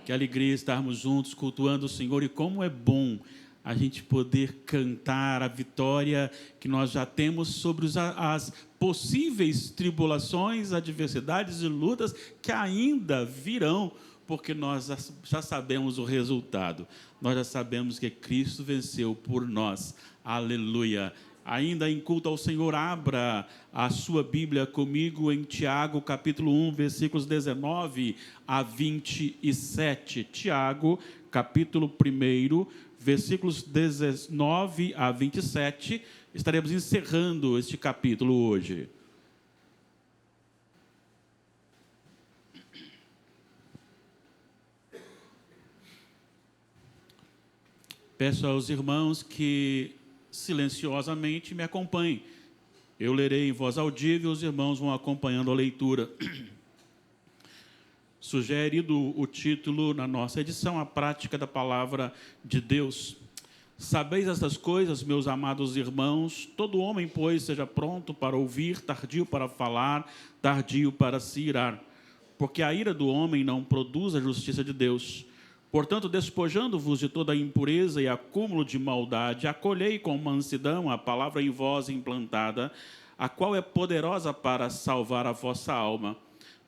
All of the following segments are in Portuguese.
Que alegria estarmos juntos cultuando o Senhor, e como é bom a gente poder cantar a vitória que nós já temos sobre as possíveis tribulações, adversidades e lutas que ainda virão, porque nós já sabemos o resultado. Nós já sabemos que Cristo venceu por nós. Aleluia! Ainda em culto ao Senhor, abra a sua Bíblia comigo em Tiago, capítulo 1, versículos 19 a 27. Tiago, capítulo 1, versículos 19 a 27. Estaremos encerrando este capítulo hoje. Peço aos irmãos que silenciosamente me acompanhem. Eu lerei em voz audível, os irmãos vão acompanhando a leitura. Sugerido o título na nossa edição, a prática da palavra de Deus. Sabeis estas coisas, meus amados irmãos, todo homem, pois, seja pronto para ouvir, tardio para falar, tardio para se irar, porque a ira do homem não produz a justiça de Deus. Portanto, despojando-vos de toda a impureza e acúmulo de maldade, acolhei com mansidão a palavra em vós implantada, a qual é poderosa para salvar a vossa alma.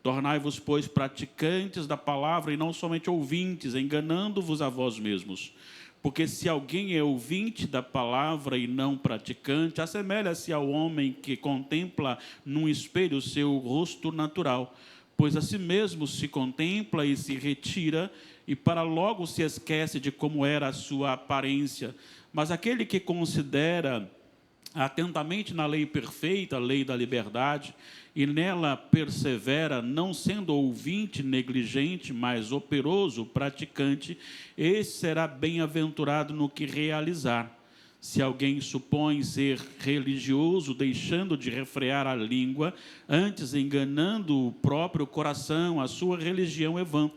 Tornai-vos, pois, praticantes da palavra e não somente ouvintes, enganando-vos a vós mesmos. Porque se alguém é ouvinte da palavra e não praticante, assemelha-se ao homem que contempla num espelho o seu rosto natural, pois a si mesmo se contempla e se retira, e para logo se esquece de como era a sua aparência. Mas aquele que considera atentamente na lei perfeita, a lei da liberdade, e nela persevera, não sendo ouvinte negligente, mas operoso, praticante, esse será bem-aventurado no que realizar. Se alguém supõe ser religioso, deixando de refrear a língua, antes enganando o próprio coração, a sua religião é vã.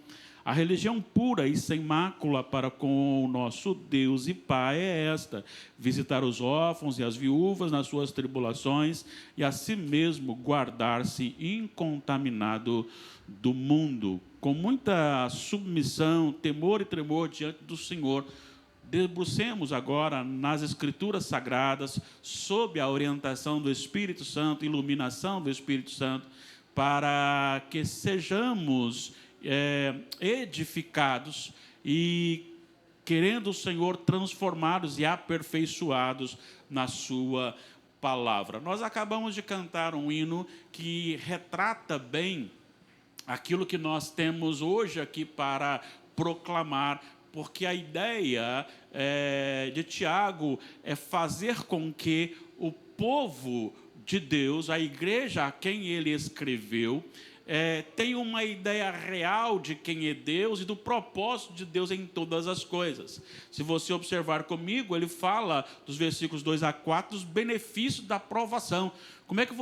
A religião pura e sem mácula para com o nosso Deus e Pai é esta: visitar os órfãos e as viúvas nas suas tribulações e a si mesmo guardar-se incontaminado do mundo. Com muita submissão, temor e tremor diante do Senhor, debrucemos agora nas Escrituras Sagradas, sob a orientação do Espírito Santo, iluminação do Espírito Santo, para que sejamos edificados e, querendo o Senhor, transformados e aperfeiçoados na sua palavra. Nós acabamos de cantar um hino que retrata bem aquilo que nós temos hoje aqui para proclamar, porque a ideia de Tiago é fazer com que o povo de Deus, a igreja a quem ele escreveu, tem uma ideia real de quem é Deus e do propósito de Deus em todas as coisas. Se você observar comigo, ele fala dos versículos 2 a 4, dos benefícios da provação. Como é que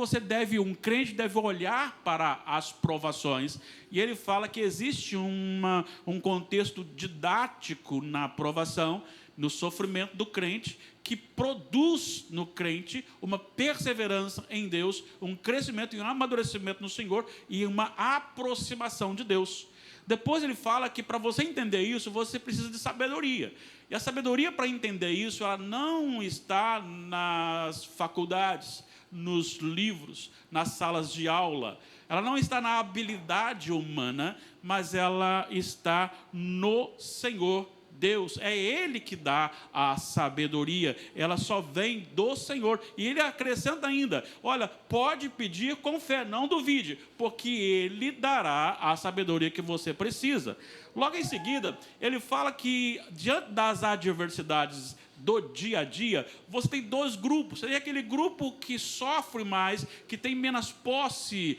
um crente deve olhar para as provações? E ele fala que existe um contexto didático na provação, no sofrimento do crente, que produz no crente uma perseverança em Deus, um crescimento e um amadurecimento no Senhor e uma aproximação de Deus. Depois ele fala que para você entender isso, você precisa de sabedoria. E a sabedoria para entender isso, ela não está nas faculdades, nos livros, nas salas de aula. Ela não está na habilidade humana, mas ela está no Senhor Deus. É Ele que dá a sabedoria, ela só vem do Senhor. E ele acrescenta ainda: olha, pode pedir com fé, não duvide, porque Ele dará a sabedoria que você precisa. Logo em seguida, ele fala que diante das adversidades do dia a dia, você tem dois grupos. Seria aquele grupo que sofre mais, que tem menos posse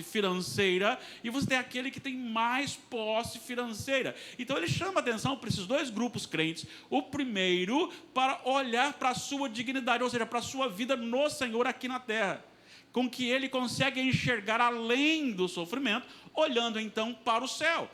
financeira, e você tem aquele que tem mais posse financeira. Então ele chama atenção para esses dois grupos crentes. O primeiro, para olhar para a sua dignidade, ou seja, para a sua vida no Senhor aqui na terra, com que ele consegue enxergar além do sofrimento, olhando então para o céu,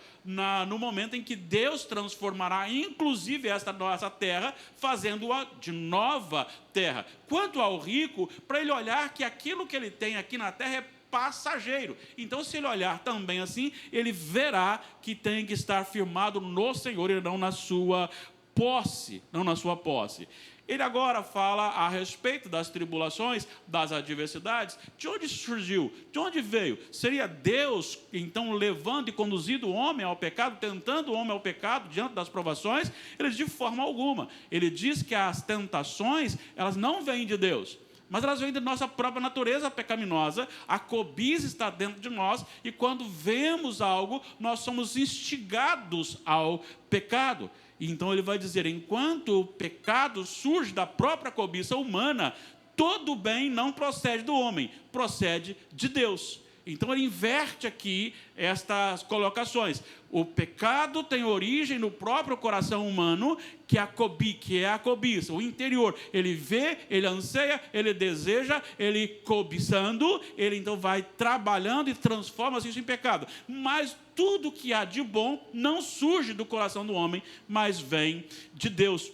no momento em que Deus transformará inclusive esta nossa terra, fazendo-a de nova terra. Quanto ao rico, para ele olhar que aquilo que ele tem aqui na terra é passageiro. Então, se ele olhar também assim, ele verá que tem que estar firmado no Senhor e não na sua posse, não na sua posse. Ele agora fala a respeito das tribulações, das adversidades. De onde surgiu? De onde veio? Seria Deus, então, levando e conduzindo o homem ao pecado, tentando o homem ao pecado diante das provações? Ele diz de forma alguma. Ele diz que as tentações, elas não vêm de Deus, mas elas vêm de nossa própria natureza pecaminosa. A cobiça está dentro de nós, e quando vemos algo, nós somos instigados ao pecado. Então ele vai dizer, enquanto o pecado surge da própria cobiça humana, todo o bem não procede do homem, procede de Deus. Então ele inverte aqui estas colocações. O pecado tem origem no próprio coração humano, que é a cobiça, o interior. Ele vê, ele anseia, ele deseja, ele cobiçando, ele então vai trabalhando e transforma isso em pecado. Mas tudo que há de bom não surge do coração do homem, mas vem de Deus.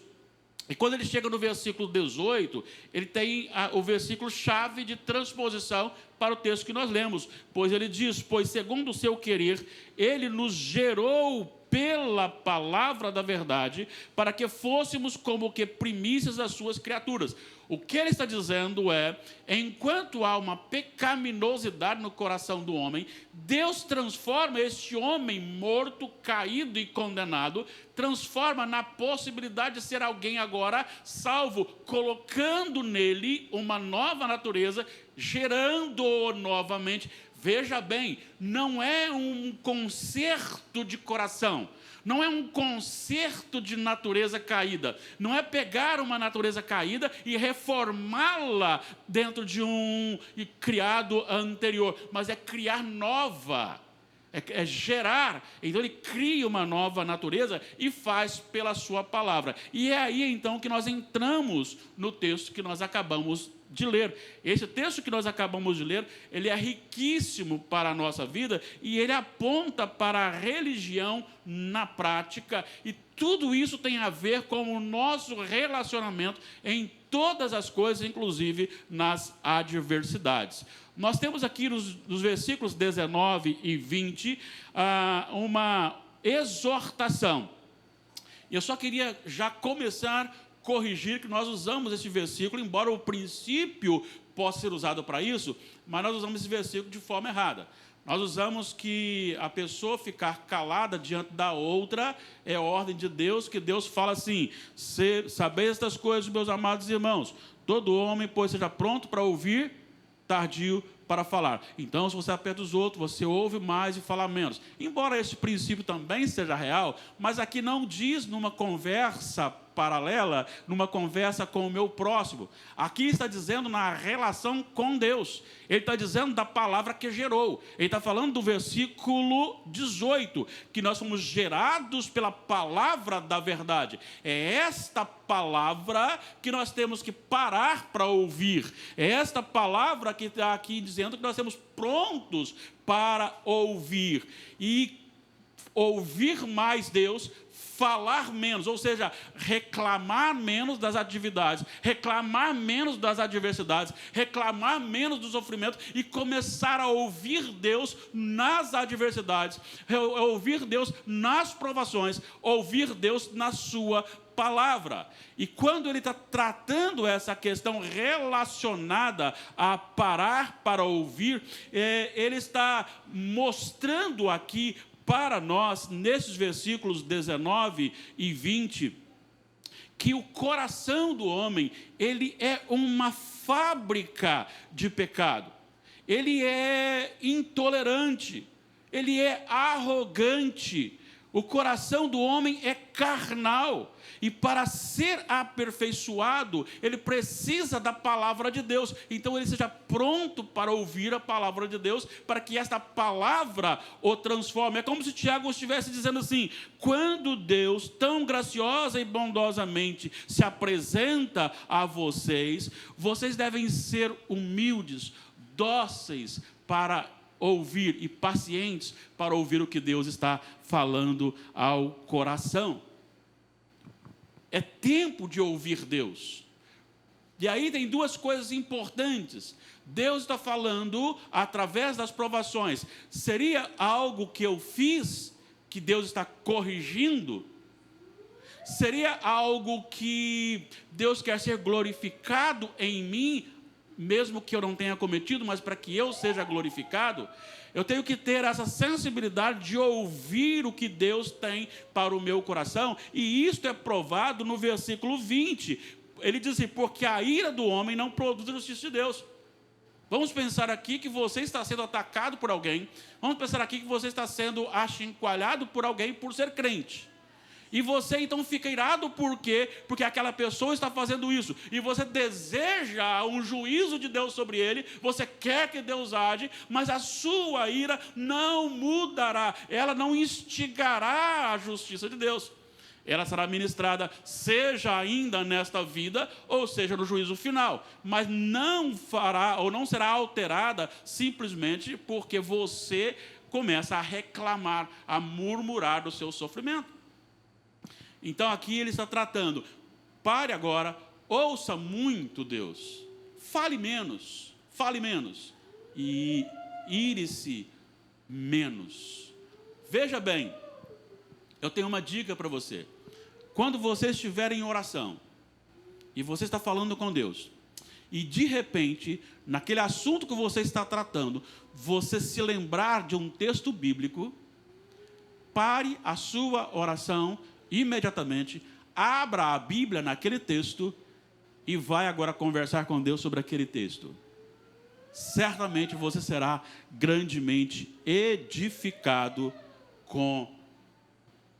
E quando ele chega no versículo 18, ele tem o versículo chave de transposição para o texto que nós lemos. Pois ele diz, pois segundo o seu querer, ele nos gerou pela palavra da verdade, para que fôssemos como que primícias das suas criaturas. O que ele está dizendo é, enquanto há uma pecaminosidade no coração do homem, Deus transforma este homem morto, caído e condenado, transforma na possibilidade de ser alguém agora salvo, colocando nele uma nova natureza, gerando-o novamente. Veja bem, não é um conserto de coração, não é um conserto de natureza caída, não é pegar uma natureza caída e reformá-la dentro de um criado anterior, mas é criar nova, é gerar. Então ele cria uma nova natureza e faz pela sua palavra. E é aí então que nós entramos no texto que nós acabamos de ler. Esse texto que nós acabamos de ler, ele é riquíssimo para a nossa vida e ele aponta para a religião na prática, e tudo isso tem a ver com o nosso relacionamento em todas as coisas, inclusive nas adversidades. Nós temos aqui nos versículos 19 e 20 uma exortação. E eu só queria já começar corrigir que nós usamos esse versículo, embora o princípio possa ser usado para isso, mas nós usamos esse versículo de forma errada. Nós usamos que a pessoa ficar calada diante da outra é ordem de Deus, que Deus fala assim, sabeis estas coisas, meus amados irmãos, todo homem, pois, seja pronto para ouvir, tardio para falar. Então, se você aperta os outros, você ouve mais e fala menos. Embora esse princípio também seja real, mas aqui não diz numa conversa paralela, numa conversa com o meu próximo. Aqui está dizendo na relação com Deus. Ele está dizendo da palavra que gerou. Ele está falando do versículo 18, que nós somos gerados pela palavra da verdade. É esta palavra que nós temos que parar para ouvir. É esta palavra que está aqui dizendo que nós estamos prontos para ouvir. E ouvir mais Deus, falar menos, ou seja, reclamar menos das atividades, reclamar menos das adversidades, reclamar menos do sofrimento e começar a ouvir Deus nas adversidades, ouvir Deus nas provações, ouvir Deus na sua palavra. E quando ele está tratando essa questão relacionada a parar para ouvir, ele está mostrando aqui para nós, nesses versículos 19 e 20, que o coração do homem, ele é uma fábrica de pecado. Ele é intolerante, ele é arrogante. O coração do homem é carnal. E para ser aperfeiçoado, ele precisa da palavra de Deus. Então ele seja pronto para ouvir a palavra de Deus, para que esta palavra o transforme. É como se Tiago estivesse dizendo assim, quando Deus tão graciosa e bondosamente se apresenta a vocês, vocês devem ser humildes, dóceis para ouvir e pacientes para ouvir o que Deus está falando ao coração. É tempo de ouvir Deus. E aí tem duas coisas importantes. Deus está falando através das provações. Seria algo que eu fiz que Deus está corrigindo? Seria algo que Deus quer ser glorificado em mim, mesmo que eu não tenha cometido, mas para que eu seja glorificado? Eu tenho que ter essa sensibilidade de ouvir o que Deus tem para o meu coração, e isto é provado no versículo 20. Ele diz assim: porque a ira do homem não produz a justiça de Deus. Vamos pensar aqui que você está sendo atacado por alguém, vamos pensar aqui que você está sendo achincoalhado por alguém por ser crente. E você então fica irado por quê? Porque aquela pessoa está fazendo isso. E você deseja um juízo de Deus sobre ele, você quer que Deus age, mas a sua ira não mudará, ela não instigará a justiça de Deus. Ela será ministrada, seja ainda nesta vida, ou seja no juízo final. Mas não fará, ou não será alterada, simplesmente porque você começa a reclamar, a murmurar do seu sofrimento. Então aqui ele está tratando: pare agora, ouça muito Deus, fale menos, e ire-se menos. Veja bem, eu tenho uma dica para você. Quando você estiver em oração, e você está falando com Deus, e de repente, naquele assunto que você está tratando, você se lembrar de um texto bíblico, pare a sua oração imediatamente, abra a Bíblia naquele texto e vai agora conversar com Deus sobre aquele texto. Certamente você será grandemente edificado com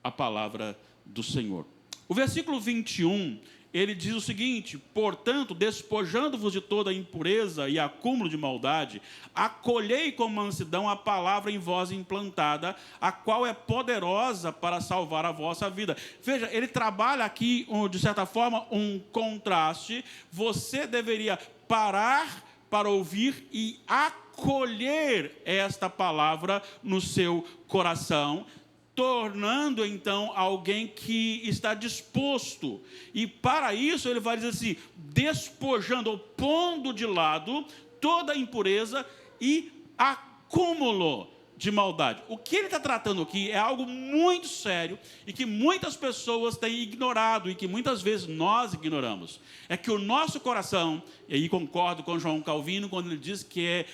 a palavra do Senhor. O versículo 21, ele diz o seguinte: portanto, despojando-vos de toda impureza e acúmulo de maldade, acolhei com mansidão a palavra em vós implantada, a qual é poderosa para salvar a vossa vida. Veja, ele trabalha aqui, de certa forma, um contraste. Você deveria parar para ouvir e acolher esta palavra no seu coração, tornando então alguém que está disposto. E para isso ele vai dizer assim: despojando ou pondo de lado toda impureza e acúmulo de maldade. O que ele está tratando aqui é algo muito sério e que muitas pessoas têm ignorado e que muitas vezes nós ignoramos. É que o nosso coração, e aí concordo com João Calvino quando ele diz que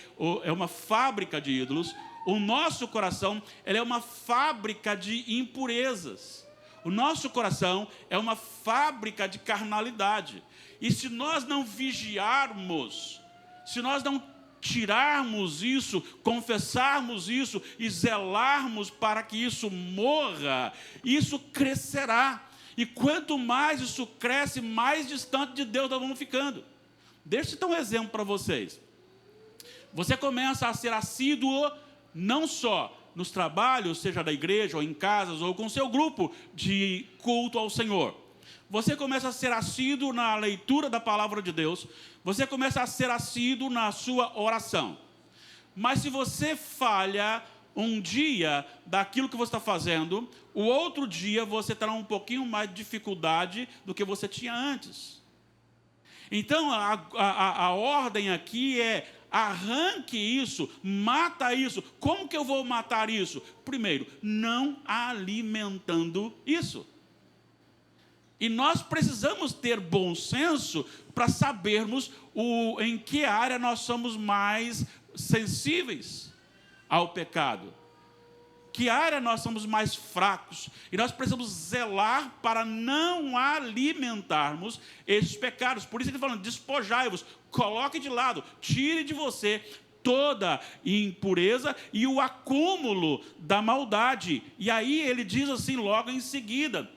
é uma fábrica de ídolos. O nosso coração, ele é uma fábrica de impurezas. O nosso coração é uma fábrica de carnalidade. E se nós não vigiarmos, se nós não tirarmos isso, confessarmos isso e zelarmos para que isso morra, isso crescerá. E quanto mais isso cresce, mais distante de Deus nós vamos ficando. Deixa eu dar um exemplo para vocês. Você começa a ser assíduo não só nos trabalhos, seja da igreja ou em casas ou com seu grupo de culto ao Senhor. Você começa a ser assíduo na leitura da palavra de Deus. Você começa a ser assíduo na sua oração. Mas se você falha um dia daquilo que você está fazendo, o outro dia você terá um pouquinho mais de dificuldade do que você tinha antes. Então a ordem aqui é: arranque isso, mata isso. Como que eu vou matar isso? Primeiro, não alimentando isso. E nós precisamos ter bom senso para sabermos em que área nós somos mais sensíveis ao pecado. Que área nós somos mais fracos. E nós precisamos zelar para não alimentarmos esses pecados. Por isso ele está falando: despojai-vos, coloque de lado, tire de você toda impureza e o acúmulo da maldade. E aí ele diz assim logo em seguida: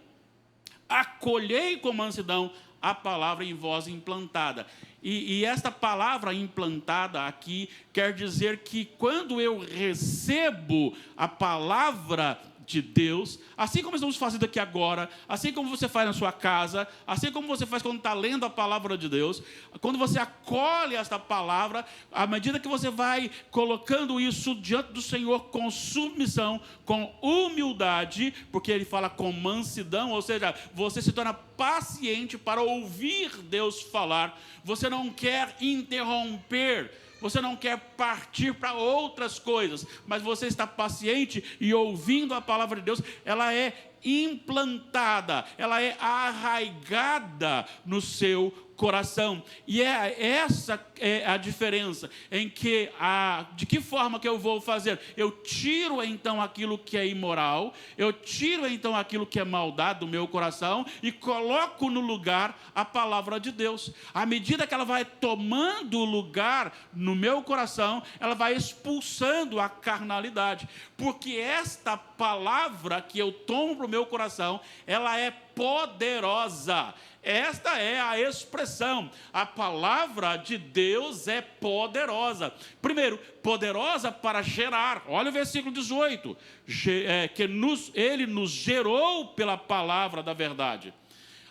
acolhei com mansidão a palavra em vós implantada. E esta palavra implantada aqui quer dizer que quando eu recebo a palavra de Deus, assim como estamos fazendo aqui agora, assim como você faz na sua casa, assim como você faz quando está lendo a palavra de Deus, quando você acolhe esta palavra, à medida que você vai colocando isso diante do Senhor com submissão, com humildade, porque ele fala com mansidão, ou seja, você se torna paciente para ouvir Deus falar, você não quer interromper, você não quer partir para outras coisas, mas você está paciente e ouvindo a palavra de Deus, ela é implantada, ela é arraigada no seu coração. E essa é a diferença em que de que forma que eu vou fazer? Eu tiro então aquilo que é imoral, eu tiro então aquilo que é maldade do meu coração e coloco no lugar a palavra de Deus. À medida que ela vai tomando lugar no meu coração, ela vai expulsando a carnalidade, porque esta palavra que eu tomo para o meu coração, ela é poderosa. Esta é a expressão. A palavra de Deus é poderosa. Primeiro, poderosa para gerar. Olha o versículo 18. Ele nos gerou pela palavra da verdade.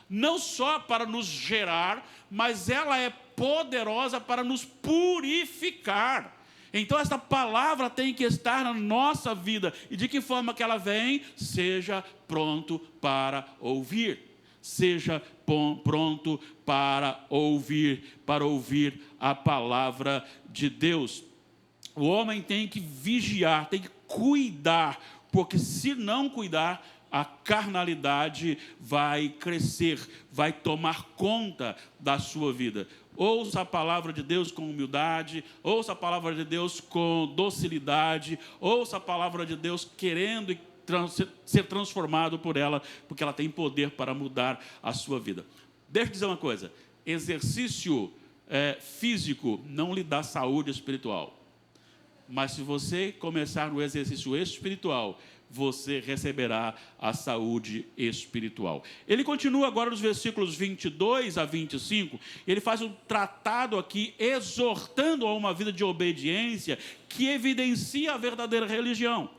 Não só para nos gerar, mas ela é poderosa para nos purificar. Então, essa palavra tem que estar na nossa vida. E de que forma que ela vem? Seja pronto para ouvir. Seja pronto para ouvir a palavra de Deus. O homem tem que vigiar, tem que cuidar, porque se não cuidar, a carnalidade vai crescer, vai tomar conta da sua vida. Ouça a palavra de Deus com humildade, ouça a palavra de Deus com docilidade, ouça a palavra de Deus querendo e ser transformado por ela, porque ela tem poder para mudar a sua vida. Deixa eu dizer uma coisa, exercício físico não lhe dá saúde espiritual, mas se você começar no exercício espiritual, você receberá a saúde espiritual. Ele continua agora nos versículos 22 a 25, ele faz um tratado aqui, exortando a uma vida de obediência, que evidencia a verdadeira religião.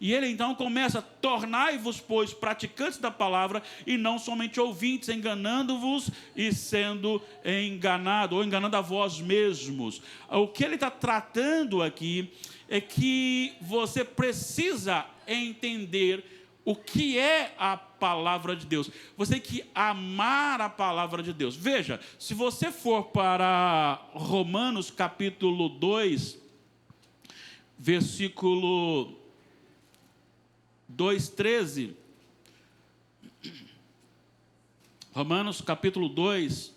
E ele então começa, tornai-vos, pois, praticantes da palavra, e não somente ouvintes, enganando-vos e sendo enganado, ou enganando a vós mesmos. O que ele está tratando aqui é que você precisa entender o que é a palavra de Deus. Você tem que amar a palavra de Deus. Veja, se você for para Romanos capítulo 2, versículo 2:13, Romanos capítulo 2,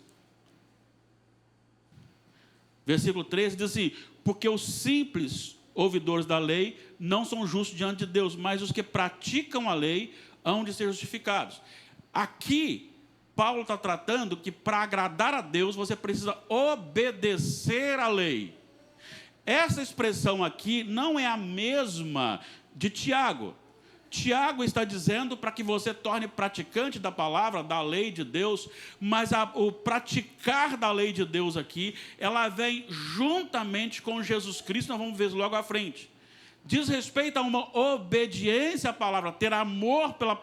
versículo 13, diz assim: porque os simples ouvidores da lei não são justos diante de Deus, mas os que praticam a lei hão de ser justificados. Aqui, Paulo está tratando que para agradar a Deus, você precisa obedecer à lei. Essa expressão aqui não é a mesma de Tiago. Tiago está dizendo para que você torne praticante da palavra, da lei de Deus, mas o praticar da lei de Deus aqui, ela vem juntamente com Jesus Cristo, nós vamos ver logo à frente. Diz respeito a uma obediência à palavra, ter amor pela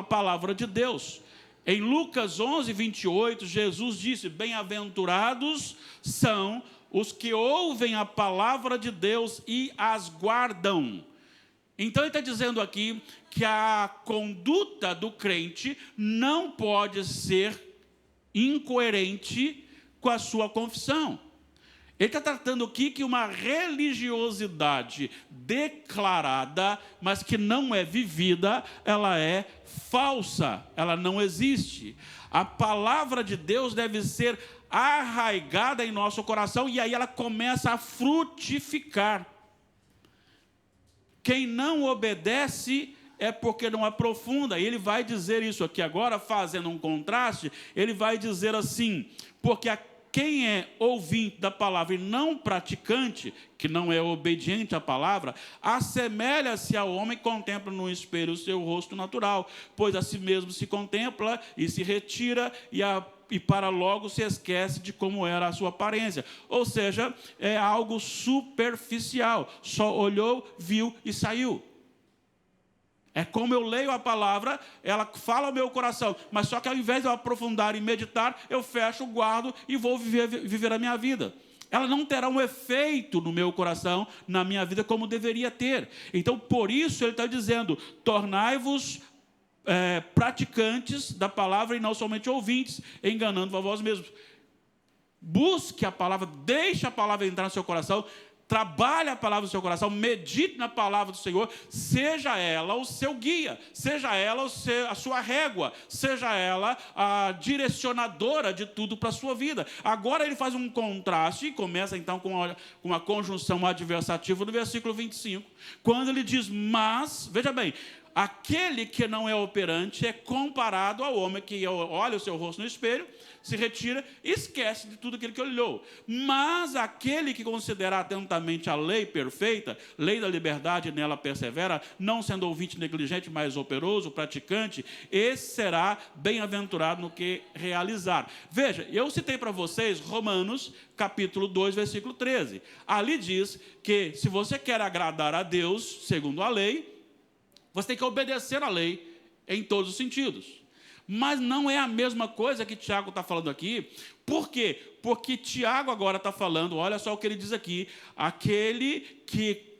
palavra de Deus. Em Lucas 11, 28, Jesus disse: bem-aventurados são os que ouvem a palavra de Deus e as guardam. Então ele está dizendo aqui que a conduta do crente não pode ser incoerente com a sua confissão. Ele está tratando aqui que uma religiosidade declarada, mas que não é vivida, ela é falsa, ela não existe. A palavra de Deus deve ser arraigada em nosso coração e aí ela começa a frutificar. Quem não obedece é porque não aprofunda. E ele vai dizer isso aqui agora, fazendo um contraste, ele vai dizer assim: porque quem é ouvinte da palavra e não praticante, que não é obediente à palavra, assemelha-se ao homem que contempla no espelho o seu rosto natural, pois a si mesmo se contempla e se retira e para logo se esquece de como era a sua aparência. Ou seja, é algo superficial. Só olhou, viu e saiu. É como eu leio a palavra, ela fala ao meu coração, mas só que ao invés de eu aprofundar e meditar, eu fecho, guardo e vou viver a minha vida. Ela não terá um efeito no meu coração, na minha vida, como deveria ter. Então, por isso, ele está dizendo, tornai-vos praticantes da palavra e não somente ouvintes, enganando a vós mesmos. Busque a palavra, deixe a palavra entrar no seu coração, trabalhe a palavra no seu coração, medite na palavra do Senhor, seja ela o seu guia, seja ela a sua régua, seja ela a direcionadora de tudo para a sua vida. Agora ele faz um contraste, e começa então com uma conjunção adversativa no versículo 25, quando ele diz, mas, veja bem, aquele que não é operante é comparado ao homem que olha o seu rosto no espelho, se retira e esquece de tudo aquilo que olhou. Mas aquele que considera atentamente a lei perfeita, lei da liberdade, nela persevera, não sendo ouvinte negligente, mas operoso, praticante, esse será bem-aventurado no que realizar. Veja, eu citei para vocês Romanos, capítulo 2, versículo 13. Ali diz que se você quer agradar a Deus, segundo a lei, você tem que obedecer à lei em todos os sentidos. Mas não é a mesma coisa que Tiago está falando aqui. Por quê? Porque Tiago agora está falando, olha só o que ele diz aqui, aquele que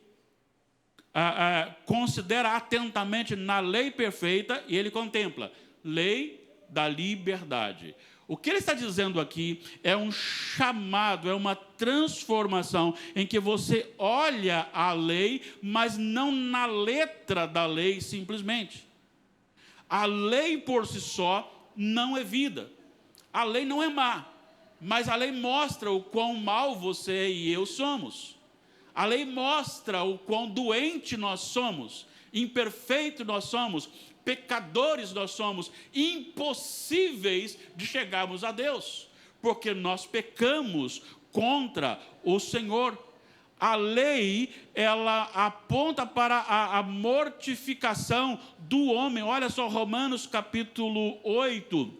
considera atentamente na lei perfeita, e ele contempla, lei da liberdade. O que ele está dizendo aqui é um chamado, é uma transformação em que você olha a lei, mas não na letra da lei simplesmente. A lei por si só não é vida. A lei não é má, mas a lei mostra o quão mal você e eu somos. A lei mostra o quão doente nós somos, imperfeito nós somos, pecadores nós somos, impossíveis de chegarmos a Deus, porque nós pecamos contra o Senhor. A lei, ela aponta para a mortificação do homem. Olha só, Romanos capítulo 8.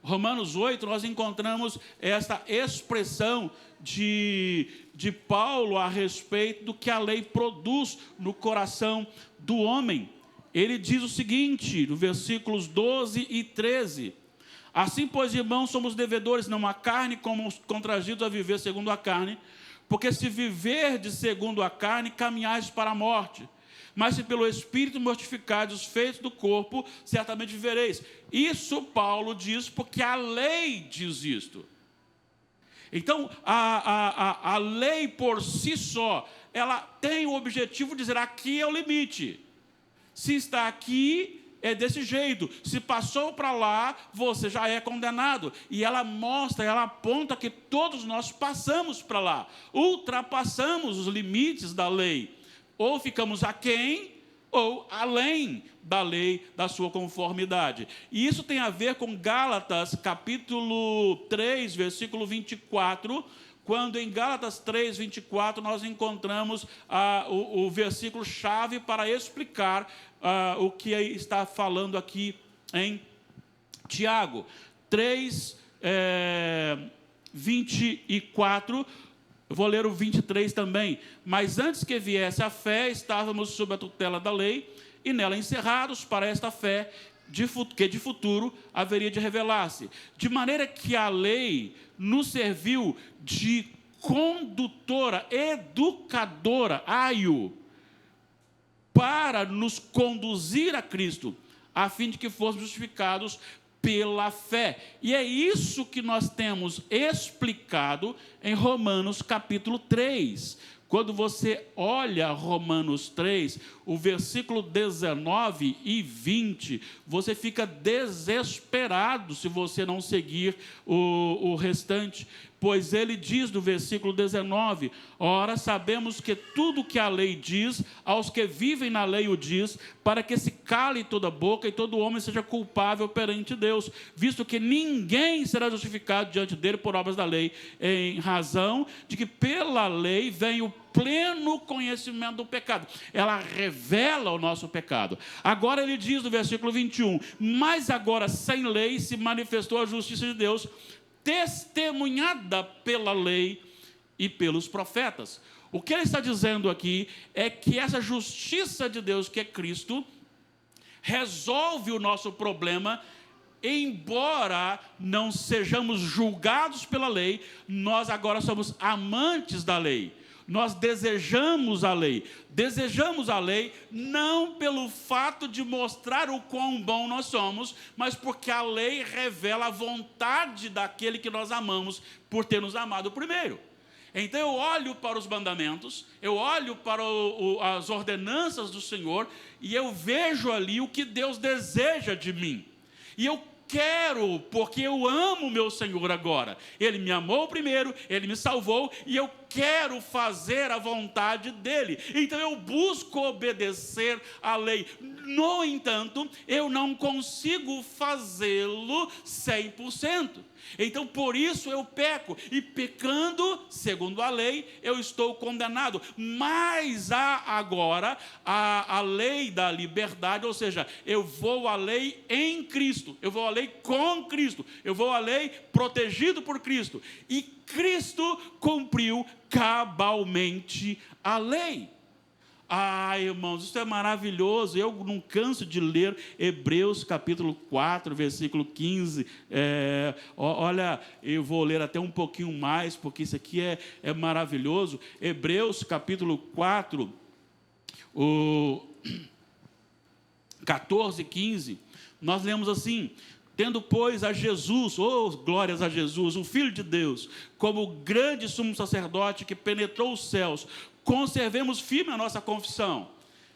Romanos 8, nós encontramos esta expressão de Paulo a respeito do que a lei produz no coração do homem. Ele diz o seguinte, no versículos 12 e 13. Assim, pois, irmãos, somos devedores, não à carne, como constrangidos a viver segundo a carne, porque se viverdes segundo a carne, caminhais para a morte. Mas se pelo Espírito mortificados os feitos do corpo, certamente vivereis. Isso Paulo diz porque a lei diz isto. Então, a lei por si só, ela tem o objetivo de dizer, aqui é o limite. Se está aqui, é desse jeito. Se passou para lá, você já é condenado. E ela mostra, ela aponta que todos nós passamos para lá. Ultrapassamos os limites da lei. Ou ficamos aquém, ou além da lei, da sua conformidade. E isso tem a ver com Gálatas, capítulo 3, versículo 24, quando em Gálatas 3, 24, nós encontramos o versículo-chave para explicar o que está falando aqui em Tiago. 3, 24, eu vou ler o 23 também. Mas antes que viesse a fé, estávamos sob a tutela da lei, e nela encerrados para esta fé, que de futuro haveria de revelar-se. De maneira que a lei nos serviu de condutora, educadora, para nos conduzir a Cristo, a fim de que fôssemos justificados pela fé. E é isso que nós temos explicado em Romanos capítulo 3. Quando você olha Romanos 3, o versículo 19 e 20, você fica desesperado se você não seguir o restante. Pois ele diz no versículo 19, ora, sabemos que tudo que a lei diz, aos que vivem na lei o diz, para que se cale toda boca e todo homem seja culpável perante Deus, visto que ninguém será justificado diante dele por obras da lei, em razão de que pela lei vem o pleno conhecimento do pecado. Ela revela o nosso pecado. Agora ele diz no versículo 21, mas agora sem lei se manifestou a justiça de Deus, testemunhada pela lei e pelos profetas. O que ele está dizendo aqui é que essa justiça de Deus, que é Cristo, resolve o nosso problema. Embora não sejamos julgados pela lei, nós agora somos amantes da lei. Nós desejamos a lei. Desejamos a lei não pelo fato de mostrar o quão bom nós somos, mas porque a lei revela a vontade daquele que nós amamos por ter nos amado primeiro. Então eu olho para os mandamentos, eu olho para as ordenanças do Senhor e eu vejo ali o que Deus deseja de mim. E eu quero, porque eu amo meu Senhor agora. Ele me amou primeiro, Ele me salvou, e eu quero fazer a vontade dEle. Então eu busco obedecer à lei. No entanto, eu não consigo fazê-lo 100%. Então, por isso eu peco, e pecando, segundo a lei, eu estou condenado. Mas há agora a lei da liberdade, ou seja, eu vou à lei em Cristo, eu vou à lei com Cristo, eu vou à lei protegido por Cristo. E Cristo cumpriu cabalmente a lei. Ah, irmãos, isso é maravilhoso. Eu não canso de ler Hebreus capítulo 4, versículo 15. Olha, eu vou ler até um pouquinho mais, porque isso aqui é maravilhoso. Hebreus capítulo 4, o 14, 15. Nós lemos assim: tendo, pois, a Jesus, glórias a Jesus, o Filho de Deus, como grande sumo sacerdote que penetrou os céus, conservemos firme a nossa confissão.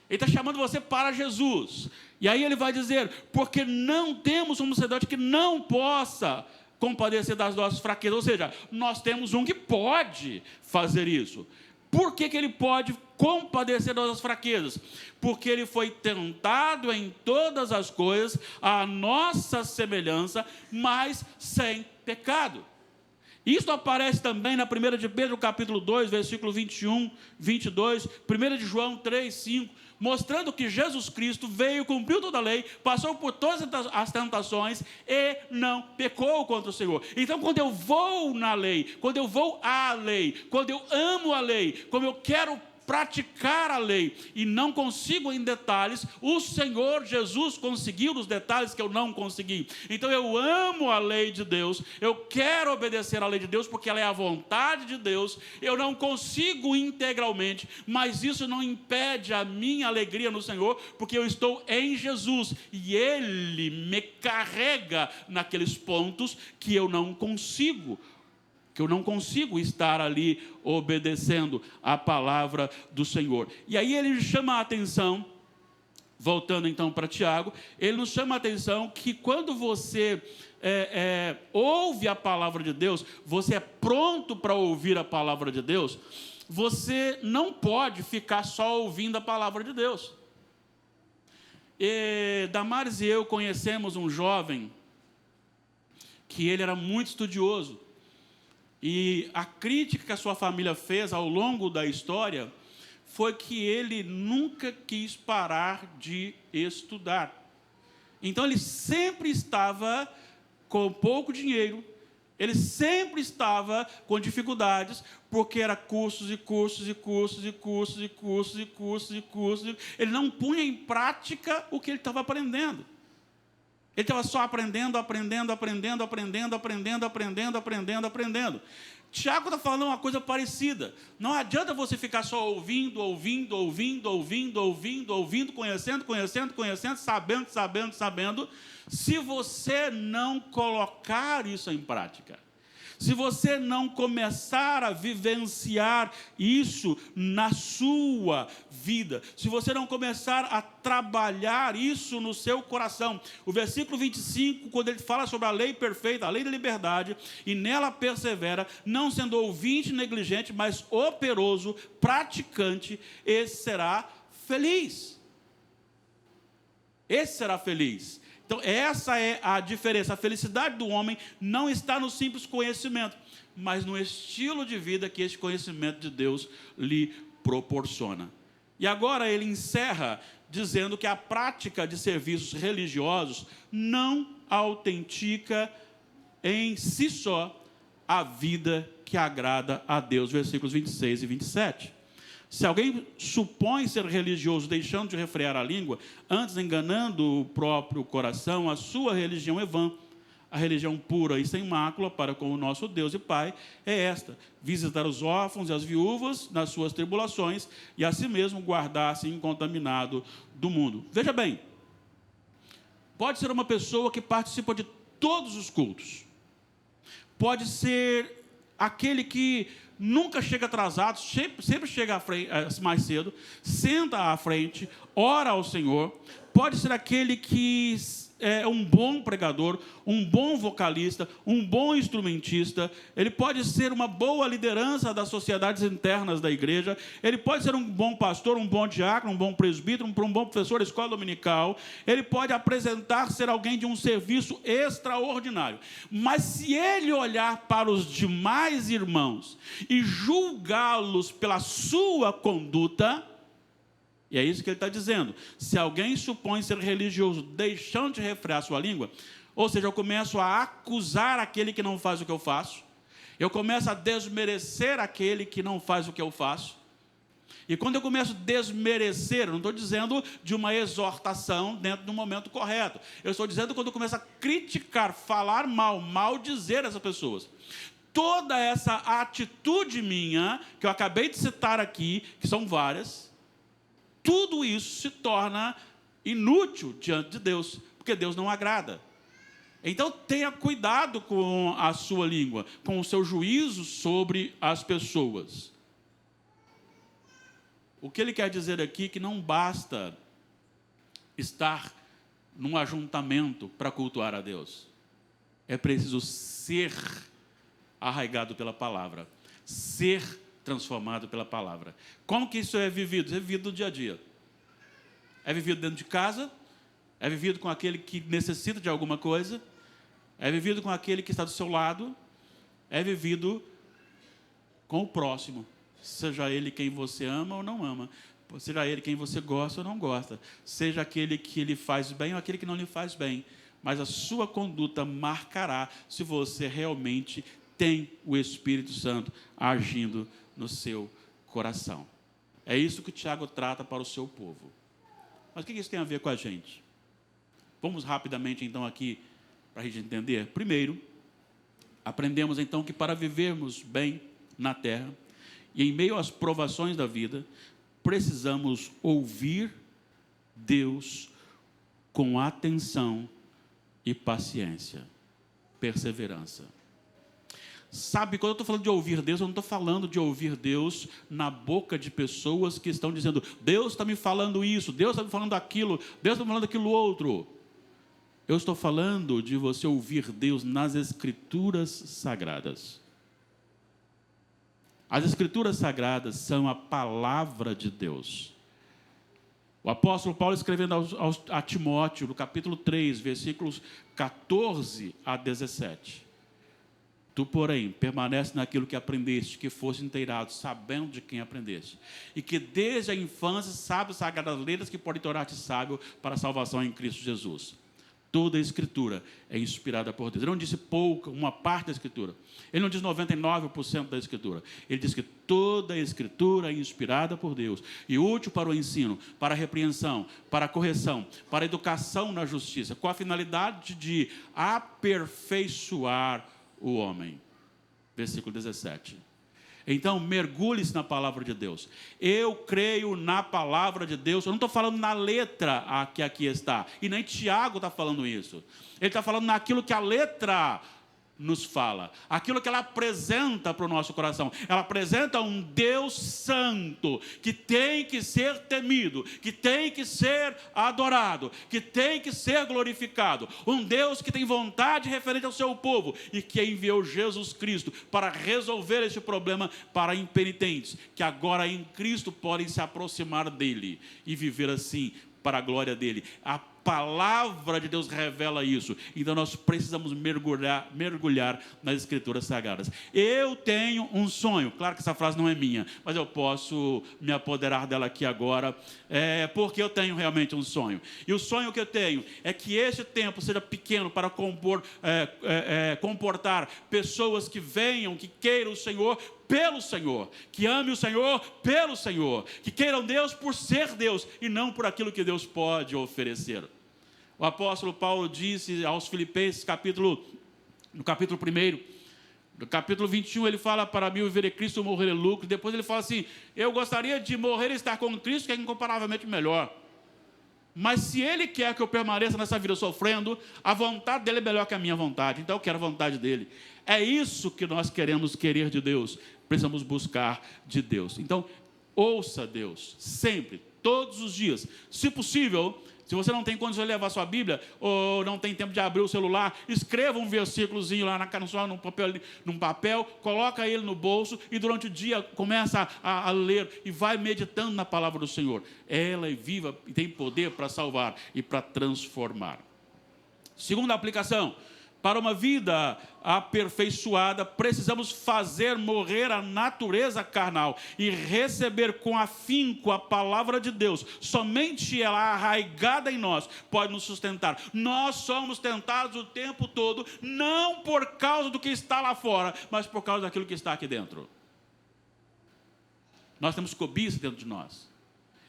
Ele está chamando você para Jesus. E aí ele vai dizer: porque não temos um sacerdote que não possa compadecer das nossas fraquezas. Ou seja, nós temos um que pode fazer isso. Por que ele pode compadecer das nossas fraquezas? Porque ele foi tentado em todas as coisas, à nossa semelhança, mas sem pecado. Isso aparece também na 1 de Pedro, capítulo 2, versículo 21, 22, 1 de João 3, 5, mostrando que Jesus Cristo veio, cumpriu toda a lei, passou por todas as tentações e não pecou contra o Senhor. Então, quando eu vou na lei, quando eu vou à lei, quando eu amo a lei, como eu quero praticar a lei e não consigo em detalhes, o Senhor Jesus conseguiu os detalhes que eu não consegui. Então eu amo a lei de Deus, eu quero obedecer à lei de Deus porque ela é a vontade de Deus. Eu não consigo integralmente, mas isso não impede a minha alegria no Senhor, porque eu estou em Jesus e Ele me carrega naqueles pontos que eu não consigo estar ali obedecendo a palavra do Senhor. E aí ele chama a atenção, voltando então para Tiago, ele nos chama a atenção que quando você ouve a palavra de Deus, você é pronto para ouvir a palavra de Deus, você não pode ficar só ouvindo a palavra de Deus. Damares e eu conhecemos um jovem que ele era muito estudioso. E a crítica que a sua família fez ao longo da história foi que ele nunca quis parar de estudar. Então, ele sempre estava com pouco dinheiro, ele sempre estava com dificuldades, porque era cursos e cursos e cursos e cursos e cursos e cursos e cursos. Ele não punha em prática o que ele estava aprendendo. Ele estava só aprendendo. Tiago está falando uma coisa parecida. Não adianta você ficar só ouvindo, conhecendo, sabendo, se você não colocar isso em prática. Se você não começar a vivenciar isso na sua vida, se você não começar a trabalhar isso no seu coração. O versículo 25, quando ele fala sobre a lei perfeita, a lei da liberdade, e nela persevera, não sendo ouvinte negligente, mas operoso, praticante, esse será feliz. Esse será feliz. Então, essa é a diferença. A felicidade do homem não está no simples conhecimento, mas no estilo de vida que esse conhecimento de Deus lhe proporciona. E agora ele encerra dizendo que a prática de serviços religiosos não autentica em si só a vida que agrada a Deus. Versículos 26 e 27. Se alguém supõe ser religioso, deixando de refrear a língua, antes enganando o próprio coração, a sua religião é vã. A religião pura e sem mácula para com o nosso Deus e Pai é esta: visitar os órfãos e as viúvas nas suas tribulações e a si mesmo guardar-se incontaminado do mundo. Veja bem, pode ser uma pessoa que participa de todos os cultos. Pode ser aquele que nunca chega atrasado, sempre chega à frente, mais cedo, senta à frente, ora ao Senhor. Pode ser aquele que é um bom pregador, um bom vocalista, um bom instrumentista. Ele pode ser uma boa liderança das sociedades internas da igreja. Ele pode ser um bom pastor, um bom diácono, um bom presbítero, um bom professor de escola dominical. Ele pode apresentar ser alguém de um serviço extraordinário. Mas se ele olhar para os demais irmãos e julgá-los pela sua conduta, e é isso que ele está dizendo: se alguém supõe ser religioso, deixando de refrear sua língua, ou seja, eu começo a acusar aquele que não faz o que eu faço, eu começo a desmerecer aquele que não faz o que eu faço. E quando eu começo a desmerecer, eu não estou dizendo de uma exortação dentro do momento correto, eu estou dizendo quando eu começo a criticar, falar mal, maldizer essas pessoas. Toda essa atitude minha, que eu acabei de citar aqui, que são várias, tudo isso se torna inútil diante de Deus, porque Deus não agrada. Então tenha cuidado com a sua língua, com o seu juízo sobre as pessoas. O que ele quer dizer aqui é que não basta estar num ajuntamento para cultuar a Deus. É preciso ser arraigado pela palavra, ser transformado pela palavra. Como que isso é vivido? É vivido no dia a dia. É vivido dentro de casa, é vivido com aquele que necessita de alguma coisa, é vivido com aquele que está do seu lado, é vivido com o próximo, seja ele quem você ama ou não ama, seja ele quem você gosta ou não gosta, seja aquele que lhe faz bem ou aquele que não lhe faz bem, mas a sua conduta marcará se você realmente tem o Espírito Santo agindo no seu coração. É isso que Tiago trata para o seu povo. Mas o que isso tem a ver com a gente? Vamos rapidamente, então, aqui, para a gente entender. Primeiro, aprendemos, então, que para vivermos bem na terra e em meio às provações da vida, precisamos ouvir Deus com atenção e paciência, perseverança. Sabe, quando eu estou falando de ouvir Deus, eu não estou falando de ouvir Deus na boca de pessoas que estão dizendo: Deus está me falando isso, Deus está me falando aquilo, Deus está me falando aquilo outro. Eu estou falando de você ouvir Deus nas Escrituras Sagradas. As Escrituras Sagradas são a palavra de Deus. O apóstolo Paulo, escrevendo a Timóteo, no capítulo 3, versículos 14 a 17. Tu, porém, permanece naquilo que aprendeste, que fosse inteirado, sabendo de quem aprendeste, e que desde a infância sabes as sagradas letras que podem tornar-te sábio para a salvação em Cristo Jesus. Toda a Escritura é inspirada por Deus. Ele não disse pouca, uma parte da Escritura. Ele não diz 99% da Escritura. Ele diz que toda a Escritura é inspirada por Deus e útil para o ensino, para a repreensão, para a correção, para a educação na justiça, com a finalidade de aperfeiçoar o homem. Versículo 17. Então, mergulhe-se na palavra de Deus. Eu creio na palavra de Deus. Eu não estou falando na letra que aqui está. E nem Tiago está falando isso. Ele está falando naquilo que a letra nos fala, aquilo que ela apresenta para o nosso coração. Ela apresenta um Deus santo, que tem que ser temido, que tem que ser adorado, que tem que ser glorificado. Um Deus que tem vontade referente ao seu povo e que enviou Jesus Cristo para resolver este problema para impenitentes, que agora em Cristo podem se aproximar dele e viver assim para a glória dele. A palavra de Deus revela isso. Então nós precisamos mergulhar nas Escrituras Sagradas. Eu tenho um sonho. Claro que essa frase não é minha, mas eu posso me apoderar dela aqui agora, porque eu tenho realmente um sonho. E o sonho que eu tenho é que este tempo seja pequeno para comportar pessoas que venham, que queiram o Senhor pelo Senhor, que ame o Senhor pelo Senhor, que queiram Deus por ser Deus e não por aquilo que Deus pode oferecer. O apóstolo Paulo disse aos Filipenses, no capítulo 1, no capítulo 21, ele fala: para mim o viver é Cristo, morrer é lucro. Depois ele fala assim: eu gostaria de morrer e estar com Cristo, que é incomparavelmente melhor. Mas se Ele quer que eu permaneça nessa vida sofrendo, a vontade dEle é melhor que a minha vontade. Então eu quero a vontade dEle. É isso que nós queremos querer de Deus. Precisamos buscar de Deus. Então, ouça Deus, sempre, todos os dias. Se possível, se você não tem condições de levar sua Bíblia, ou não tem tempo de abrir o celular, escreva um versículozinho lá num papel, coloca ele no bolso e durante o dia começa a ler e vai meditando na palavra do Senhor. Ela é viva e tem poder para salvar e para transformar. Segunda aplicação: para uma vida aperfeiçoada, precisamos fazer morrer a natureza carnal e receber com afinco a palavra de Deus. Somente ela, arraigada em nós, pode nos sustentar. Nós somos tentados o tempo todo, não por causa do que está lá fora, mas por causa daquilo que está aqui dentro. Nós temos cobiça dentro de nós.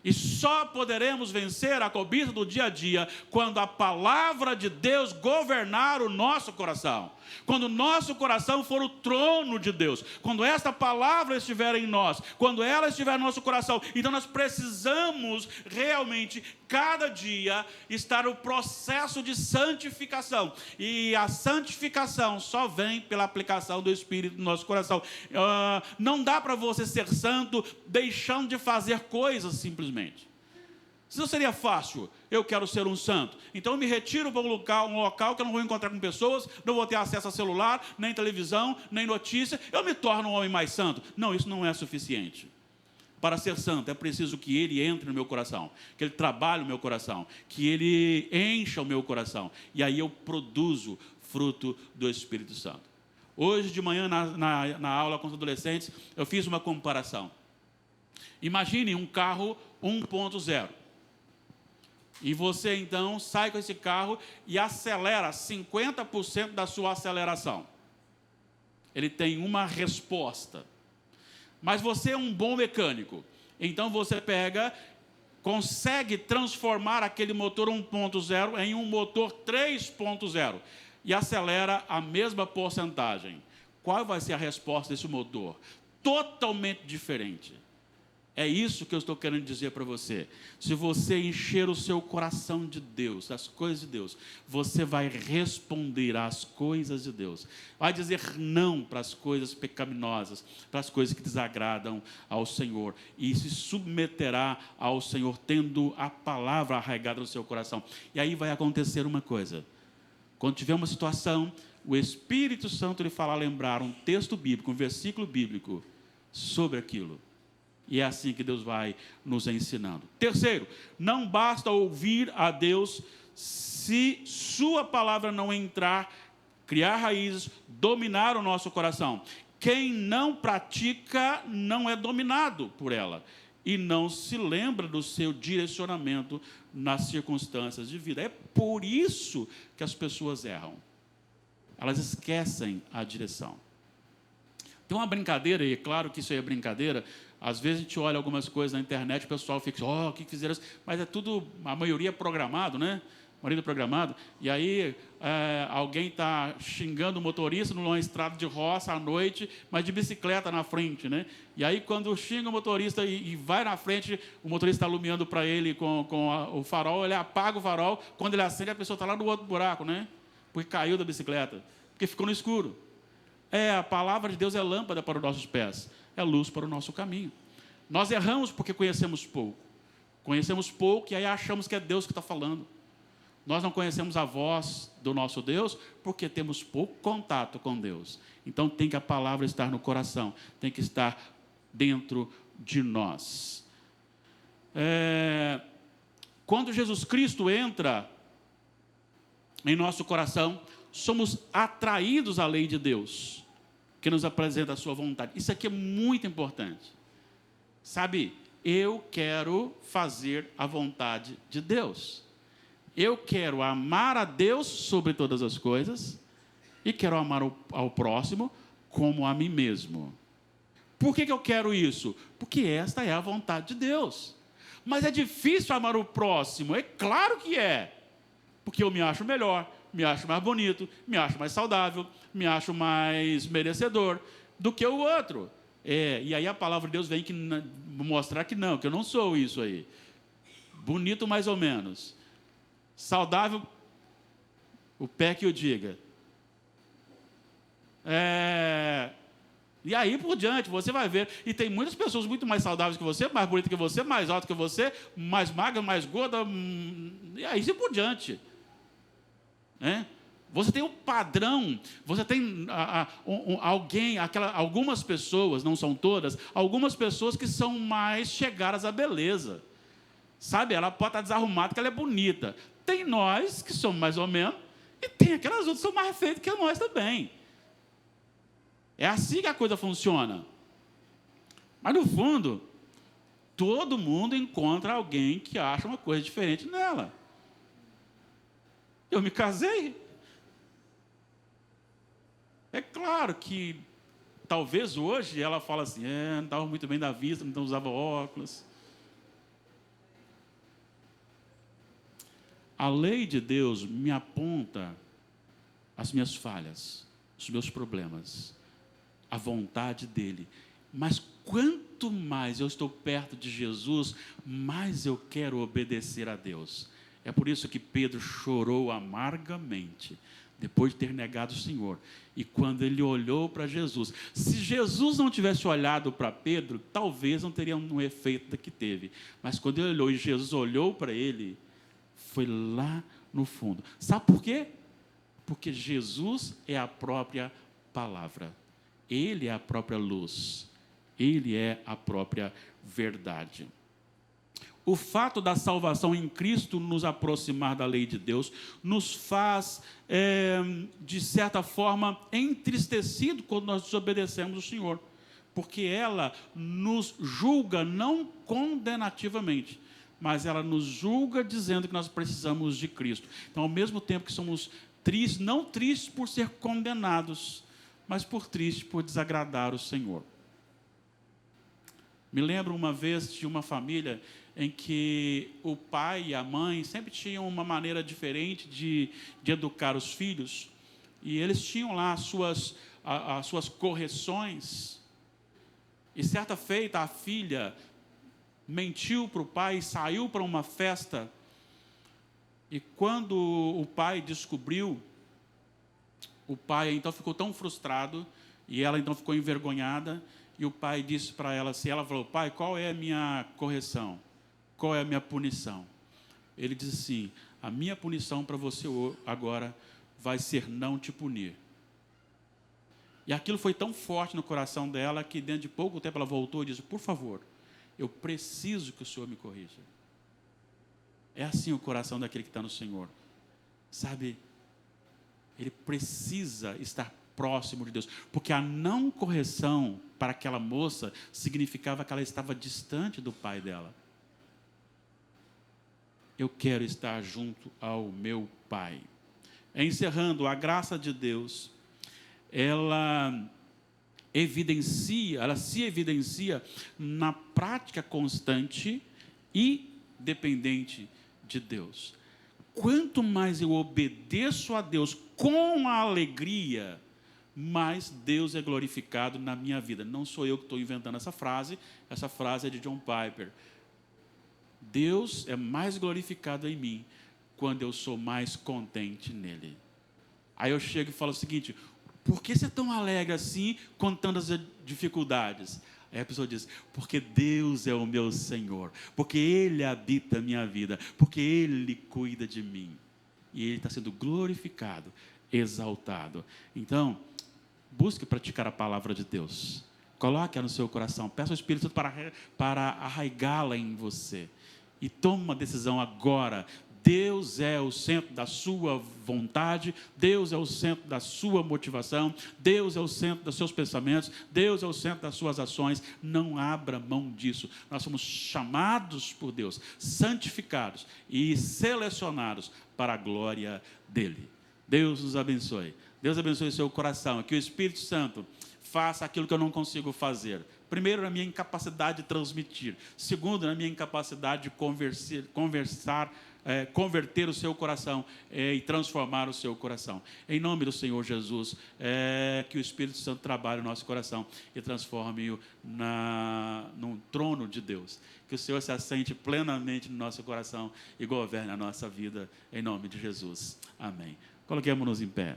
E só poderemos vencer a cobiça do dia a dia quando a palavra de Deus governar o nosso coração. Quando o nosso coração for o trono de Deus. Quando esta palavra estiver em nós. Quando ela estiver no nosso coração. Então nós precisamos realmente, cada dia, estar no processo de santificação. E a santificação só vem pela aplicação do Espírito no nosso coração. Não dá para você ser santo deixando de fazer coisas simplesmente. Se não seria fácil, eu quero ser um santo, então eu me retiro para um local que eu não vou encontrar com pessoas, não vou ter acesso a celular, nem televisão, nem notícia, eu me torno um homem mais santo. Não, isso não é suficiente. Para ser santo, é preciso que Ele entre no meu coração, que Ele trabalhe no meu coração, que Ele encha o meu coração, e aí eu produzo fruto do Espírito Santo. Hoje de manhã, na aula com os adolescentes, eu fiz uma comparação. Imagine um carro 1.0. E você, então, sai com esse carro e acelera 50% da sua aceleração. Ele tem uma resposta. Mas você é um bom mecânico. Então, você consegue transformar aquele motor 1.0 em um motor 3.0 e acelera a mesma porcentagem. Qual vai ser a resposta desse motor? Totalmente diferente. É isso que eu estou querendo dizer para você. Se você encher o seu coração de Deus, das coisas de Deus, você vai responder às coisas de Deus. Vai dizer não para as coisas pecaminosas, para as coisas que desagradam ao Senhor. E se submeterá ao Senhor, tendo a palavra arraigada no seu coração. E aí vai acontecer uma coisa. Quando tiver uma situação, o Espírito Santo lhe fará lembrar um texto bíblico, um versículo bíblico sobre aquilo. E é assim que Deus vai nos ensinando. Terceiro, não basta ouvir a Deus se sua palavra não entrar, criar raízes, dominar o nosso coração. Quem não pratica não é dominado por ela e não se lembra do seu direcionamento nas circunstâncias de vida. É por isso que as pessoas erram. Elas esquecem a direção. Tem uma brincadeira, e é claro que isso aí é brincadeira. Às vezes a gente olha algumas coisas na internet, o pessoal fica, o que fizeram isso? Mas é tudo, a maioria é programado, né? Marido programado. E aí alguém está xingando o motorista numa estrada de roça à noite, mas de bicicleta na frente, né? E aí quando xinga o motorista e vai na frente, o motorista está iluminando para ele com o farol, ele apaga o farol, quando ele acende a pessoa está lá no outro buraco, né? Porque caiu da bicicleta, porque ficou no escuro. A palavra de Deus é lâmpada para os nossos pés, é luz para o nosso caminho. Nós erramos porque conhecemos pouco. Conhecemos pouco e aí achamos que é Deus que está falando. Nós não conhecemos a voz do nosso Deus porque temos pouco contato com Deus. Então tem que a palavra estar no coração, tem que estar dentro de nós. Quando Jesus Cristo entra em nosso coração, somos atraídos à lei de Deus, que nos apresenta a sua vontade. Isso aqui é muito importante. Sabe, eu quero fazer a vontade de Deus. Eu quero amar a Deus sobre todas as coisas e quero amar ao próximo como a mim mesmo. Por que eu quero isso? Porque esta é a vontade de Deus. Mas é difícil amar o próximo? É claro que é. Porque eu me acho melhor, me acho mais bonito, me acho mais saudável, me acho mais merecedor do que o outro. E aí a palavra de Deus vem mostrar que eu não sou isso aí. Bonito mais ou menos. Saudável, o pé que o diga. E aí por diante, você vai ver. E tem muitas pessoas muito mais saudáveis que você, mais bonitas que você, mais altas que você, mais magra, mais gorda, e aí por diante. Você tem um padrão, você tem algumas pessoas, não são todas, algumas pessoas que são mais chegadas à beleza. Sabe, ela pode estar desarrumada, porque ela é bonita. Tem nós, que somos mais ou menos, e tem aquelas outras que são mais feitas que nós também. É assim que a coisa funciona. Mas, no fundo, todo mundo encontra alguém que acha uma coisa diferente nela. Eu me casei. É claro que, talvez hoje, ela fala assim, não estava muito bem da vista, não usava óculos. A lei de Deus me aponta as minhas falhas, os meus problemas, a vontade dele. Mas quanto mais eu estou perto de Jesus, mais eu quero obedecer a Deus. É por isso que Pedro chorou amargamente, depois de ter negado o Senhor. E quando ele olhou para Jesus, se Jesus não tivesse olhado para Pedro, talvez não teria um efeito que teve. Mas quando ele olhou e Jesus olhou para ele, foi lá no fundo. Sabe por quê? Porque Jesus é a própria palavra. Ele é a própria luz. Ele é a própria verdade. O fato da salvação em Cristo nos aproximar da lei de Deus nos faz, de certa forma, entristecido quando nós desobedecemos o Senhor. Porque ela nos julga não condenativamente, mas ela nos julga dizendo que nós precisamos de Cristo. Então, ao mesmo tempo que somos tristes, não tristes por ser condenados, mas tristes por desagradar o Senhor. Me lembro uma vez de uma família em que o pai e a mãe sempre tinham uma maneira diferente de educar os filhos, e eles tinham lá as suas correções. E certa feita, a filha mentiu para o pai e saiu para uma festa. E quando o pai descobriu, o pai então ficou tão frustrado, e ela então ficou envergonhada, e o pai disse para ela assim, ela falou, pai, qual é a minha correção? Qual é a minha punição? Ele disse assim, a minha punição para você agora vai ser não te punir. E aquilo foi tão forte no coração dela, que dentro de pouco tempo ela voltou e disse, por favor, eu preciso que o Senhor me corrija. É assim o coração daquele que está no Senhor. Sabe, ele precisa estar próximo de Deus. Porque a não correção para aquela moça significava que ela estava distante do pai dela. Eu quero estar junto ao meu pai. Encerrando, a graça de Deus, ela se evidencia na prática constante e dependente de Deus. Quanto mais eu obedeço a Deus com a alegria, mais Deus é glorificado na minha vida. Não sou eu que estou inventando essa frase é de John Piper. Deus é mais glorificado em mim quando eu sou mais contente nele. Aí eu chego e falo o seguinte, por que você é tão alegre assim com tantas dificuldades? Aí a pessoa diz, porque Deus é o meu Senhor, porque Ele habita a minha vida, porque Ele cuida de mim. E Ele está sendo glorificado, exaltado. Então, busque praticar a palavra de Deus. Coloque-a no seu coração. Peça ao Espírito Santo para arraigá-la em você. E tome uma decisão agora. Deus é o centro da sua vontade, Deus é o centro da sua motivação, Deus é o centro dos seus pensamentos, Deus é o centro das suas ações. Não abra mão disso. Nós somos chamados por Deus, santificados e selecionados para a glória dele. Deus nos abençoe. Deus abençoe o seu coração. Que o Espírito Santo faça aquilo que eu não consigo fazer. Primeiro, na minha incapacidade de transmitir. Segundo, na minha incapacidade de converter o seu coração e transformar o seu coração. Em nome do Senhor Jesus, que o Espírito Santo trabalhe no nosso coração e transforme-o num trono de Deus. Que o Senhor se assente plenamente no nosso coração e governe a nossa vida, em nome de Jesus. Amém. Coloquemos-nos em pé.